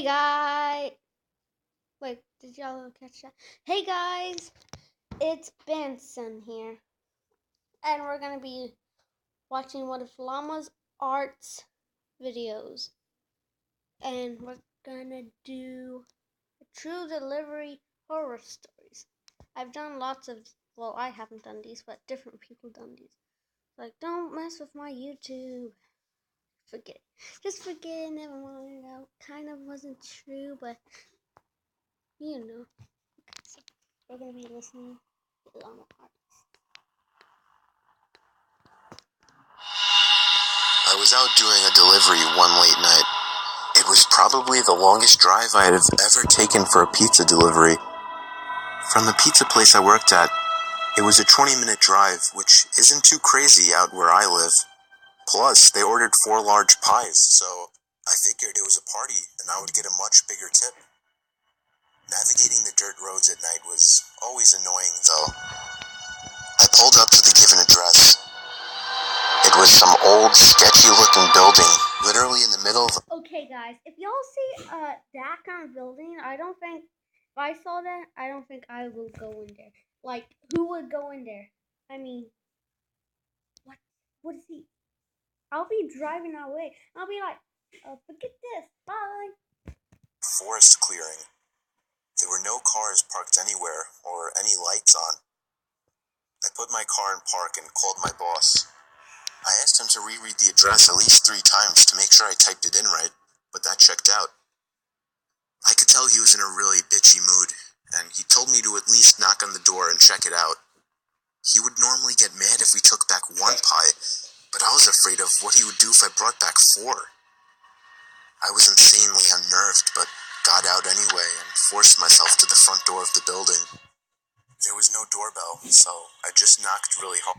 guys. Wait, did y'all catch that? Hey guys, it's Benson here. And we're going to be watching one of Llama's arts videos. And we're going to do true delivery horror stories. I've done lots of, well, I haven't done these, but different people done these. Like, don't mess with my YouTube. Forget it. Just forget it, never mind. That kind of wasn't true, but you know. So we're going to be listening to Llama Arts. I was out doing a delivery one late night. It was probably the longest drive I had ever taken for a pizza delivery. From the pizza place I worked at, it was a 20-minute drive, which isn't too crazy out where I live. Plus, they ordered 4 large pies, so I figured it was a party and I would get a much bigger tip. Navigating the dirt roads at night was always annoying, though. I pulled up to the given address. It was some old, sketchy-looking building, literally in the middle of... Okay, guys, if y'all see that kind of building, if I saw that, I don't think I will go in there. Like, who would go in there? I mean, what is he? I'll be driving that way. I'll be like, forget this, bye. Forest clearing. There were no cars parked anywhere or any lights on. I put my car in park and called my boss. I asked him to reread the address at least 3 times to make sure I typed it in right, but that checked out. I could tell he was in a really bitchy mood, and he told me to at least knock on the door and check it out. He would normally get mad if we took back 1 pie, but I was afraid of what he would do if I brought back 4. I was insanely unnerved, but got out anyway and forced myself to the front door of the building. There was no doorbell, so I just knocked really hard.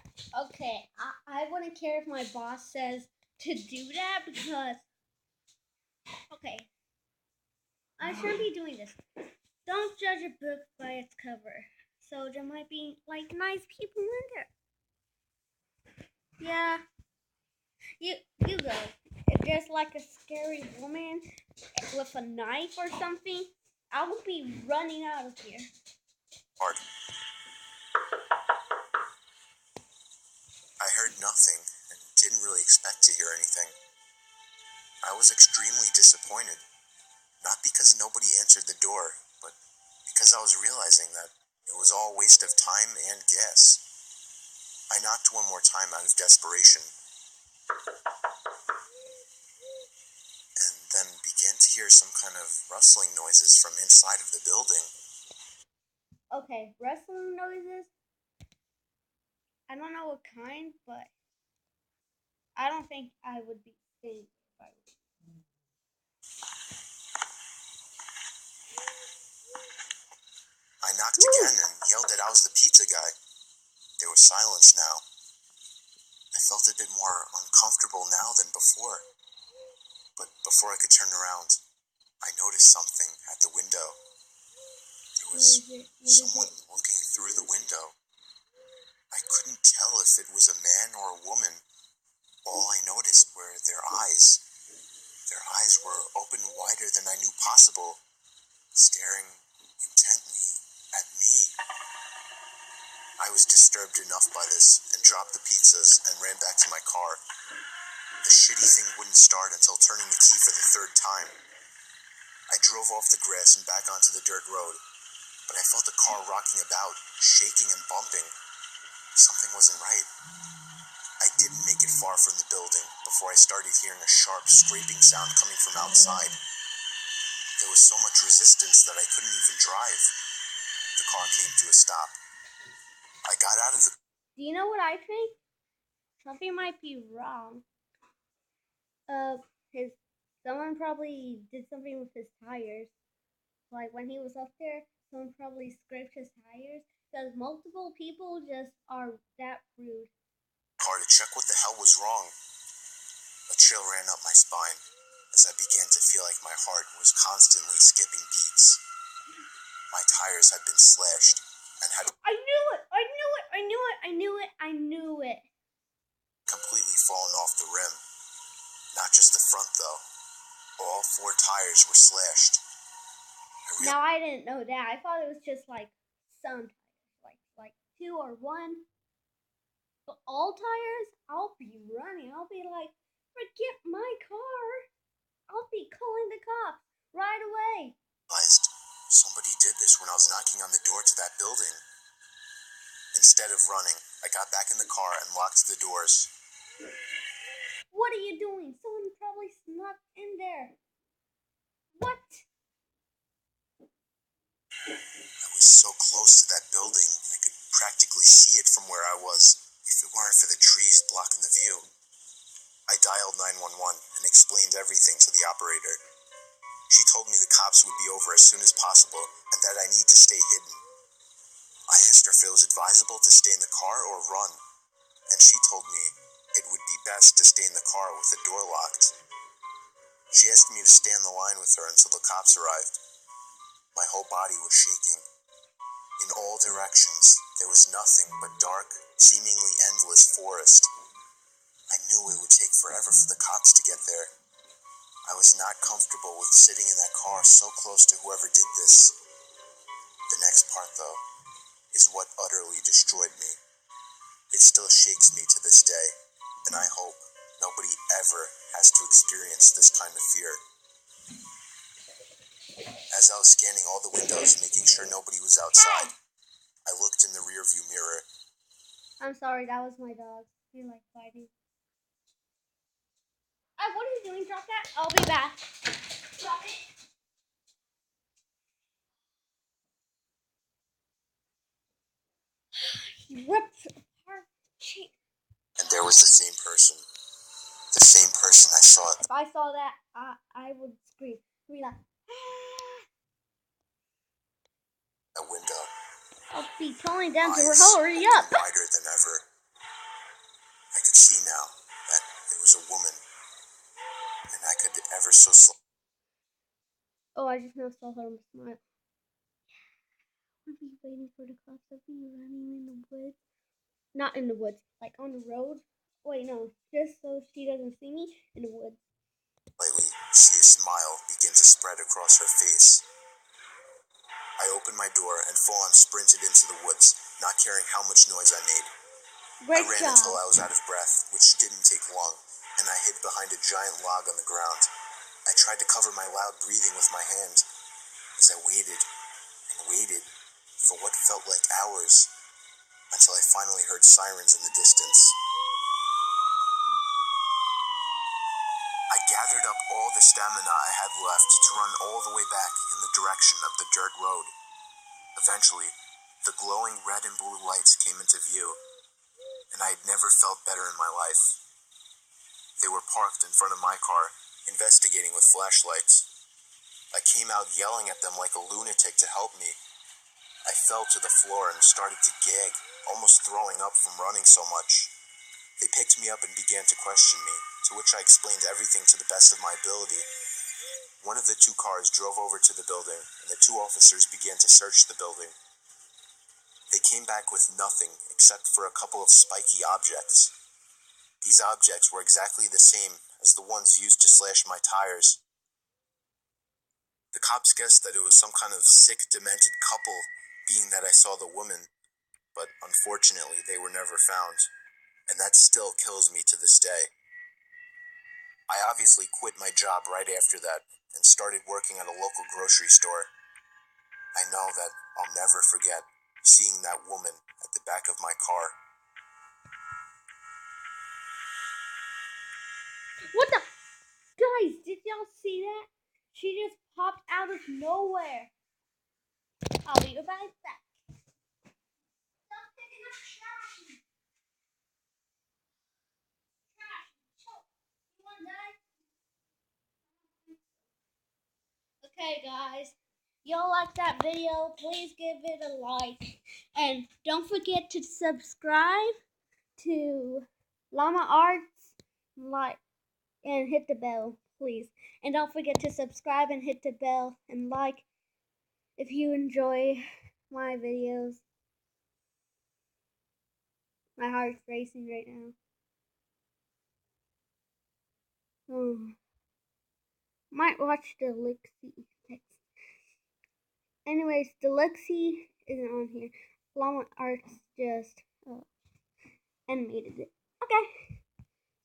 Okay, I wouldn't care if my boss says to do that because, okay, I shouldn't be doing this. Don't judge a book by its cover. So there might be, like, nice people in there. Yeah, you go. If there's, like, a scary woman with a knife or something, I will be running out of here. Hard. I heard nothing and didn't really expect to hear anything. I was extremely disappointed, not because nobody answered the door, but because I was realizing that it was all a waste of time and gas. I knocked 1 more time out of desperation, and then began to hear some kind of rustling noises from inside of the building. Okay, rustling noises. I don't know what kind, but I don't think I would be staying if I was. I knocked again and yelled that I was the pizza guy. There was silence now. I felt a bit more uncomfortable now than before. But before I could turn around, I noticed something at the window. There was someone looking through the window. I couldn't tell if it was a man or a woman. All I noticed were their eyes. Their eyes were open wider than I knew possible, staring intently at me. I was disturbed enough by this and dropped the pizzas and ran back to my car. The shitty thing wouldn't start until turning the key for the 3rd time. I drove off the grass and back onto the dirt road, but I felt the car rocking about, shaking and bumping. Something wasn't right. I didn't make it far from the building before I started hearing a sharp scraping sound coming from outside. There was so much resistance that I couldn't even drive. The car came to a stop. I got out of the... Do you know what I think? Something might be wrong. Someone probably did something with his tires. Like when he was up there, someone probably scraped his tires. Because multiple people just are that rude. Car to check what the hell was wrong. A chill ran up my spine as I began to feel like my heart was constantly skipping beats. My tires had been slashed and had I knew it. completely fallen off the rim. Not just the front though. All 4 tires were slashed. Now I didn't know that. I thought it was just like some tires, like 2 or 1. But all tires, I'll be running. I'll be like, forget my car. I'll be calling the cops right away. Realized somebody did this when I was knocking on the door to that building. Instead of running, I got back in the car and locked the doors. What are you doing? Someone probably snuck in there. What? I was so close to that building, I could practically see it from where I was, if it weren't for the trees blocking the view. I dialed 911 and explained everything to the operator. She told me the cops would be over as soon as possible and that I need to stay hidden. I asked her if it was advisable to stay in the car or run, and she told me it would be best to stay in the car with the door locked. She asked me to stay on the line with her until the cops arrived. My whole body was shaking. In all directions, there was nothing but dark, seemingly endless forest. I knew it would take forever for the cops to get there. I was not comfortable with sitting in that car so close to whoever did this. The next part, though, is what utterly destroyed me. It still shakes me to this day, and I hope nobody ever has to experience this kind of fear. As I was scanning all the windows, making sure nobody was outside, I looked in the rearview mirror. I'm sorry, that was my dog. He like fighting. What are you doing? Drop that. I'll be back. Drop it. He ripped apart. And there was the same person. The same person I saw at If I saw that, I would scream. I'd be like, the window. I'll be calling down to her. Eyes Hurry open up! wider than ever. I could see now that it was a woman, and I could ever so Oh, I just now saw her smile. I'll be waiting for the cops. I'll be running in the woods. Not in the woods, like on the road. Wait, no, just so she doesn't see me in the woods. slightly see a smile begin to spread across her face. I opened my door and full-on sprinted into the woods, not caring how much noise I made. Great I ran job. until I was out of breath, which didn't take long, and I hid behind a giant log on the ground. I tried to cover my loud breathing with my hand as I waited and waited for what felt like hours until I finally heard sirens in the distance. I gathered up all the stamina I had left to run all the way back in the direction of the dirt road. Eventually, the glowing red and blue lights came into view, and I had never felt better in my life. They were parked in front of my car, investigating with flashlights. I came out yelling at them like a lunatic to help me. I fell to the floor and started to gag, almost throwing up from running so much. They picked me up and began to question me, to which I explained everything to the best of my ability. One of the 2 cars drove over to the building, and the 2 officers began to search the building. They came back with nothing except for a couple of spiky objects. These objects were exactly the same as the ones used to slash my tires. The cops guessed that it was some kind of sick, demented couple, being that I saw the woman, but unfortunately they were never found, and that still kills me to this day. I obviously quit my job right after that and started working at a local grocery store. I know that I'll never forget seeing that woman at the back of my car. What the? Guys, did y'all see that? She just popped out of nowhere. I'll be right back. Stop picking up trash. You want that? Okay, guys. Y'all like that video? Please give it a like. And don't forget to subscribe to Llama Arts, like, and hit the bell, please. And don't forget to subscribe and hit the bell and like if you enjoy my videos. My heart's racing right now. Might watch Deluxie next. Anyways, Deluxie isn't on here. Llama Arts just animated it. Okay.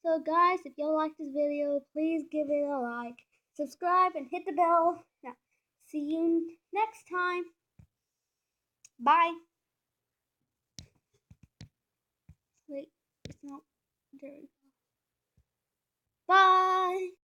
So guys, if y'all like this video, please give it a like, subscribe, and hit the bell. Now, see you next time. Bye. Wait, it's not there. Bye.